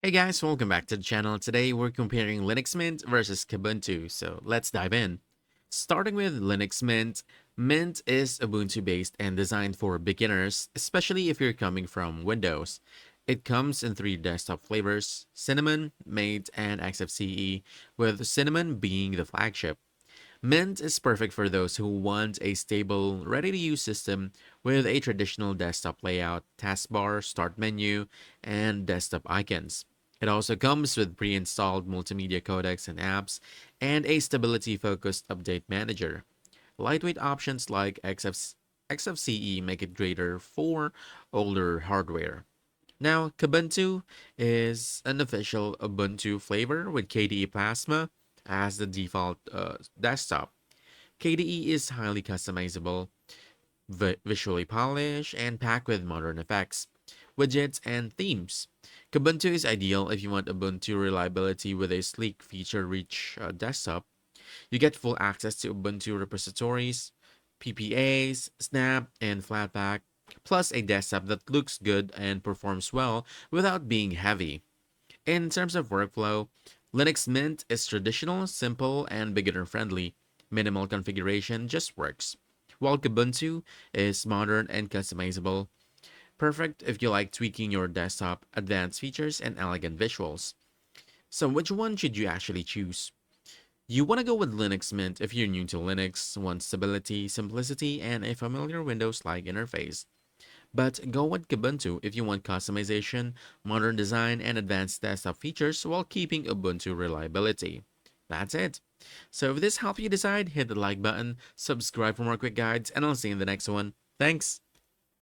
Hey guys, welcome back to the channel. Today we're comparing Linux Mint versus Kubuntu, so let's dive in. Starting with Linux Mint, Mint is Ubuntu based and designed for beginners, especially if you're coming from Windows. It comes in three desktop flavors: Cinnamon, Mate, and XFCE, with Cinnamon being the flagship. Mint is perfect for those who want a stable, ready-to-use system with a traditional desktop layout, taskbar, start menu, and desktop icons. It also comes with pre-installed multimedia codecs and apps, and a stability-focused update manager. Lightweight options like XFCE make it greater for older hardware. Now, Kubuntu is an official Ubuntu flavor with KDE Plasma as the default desktop. KDE is highly customizable, visually polished, and packed with modern effects, widgets, and themes. Kubuntu is ideal if you want Ubuntu reliability with a sleek, feature-rich desktop. You get full access to Ubuntu repositories, PPAs, Snap, and Flatpak, plus a desktop that looks good and performs well without being heavy. In terms of workflow, Linux Mint is traditional, simple, and beginner friendly. Minimal configuration just works. While Kubuntu is modern and customizable, perfect if you like tweaking your desktop, advanced features, and elegant visuals. So, which one should you actually choose? You want to go with Linux Mint if you're new to Linux, want stability, simplicity, and a familiar Windows like interface. But go with Kubuntu if you want customization, modern design, and advanced desktop features while keeping Ubuntu reliability. That's it. So if this helped you decide, hit the like button, subscribe for more quick guides, and I'll see you in the next one. Thanks!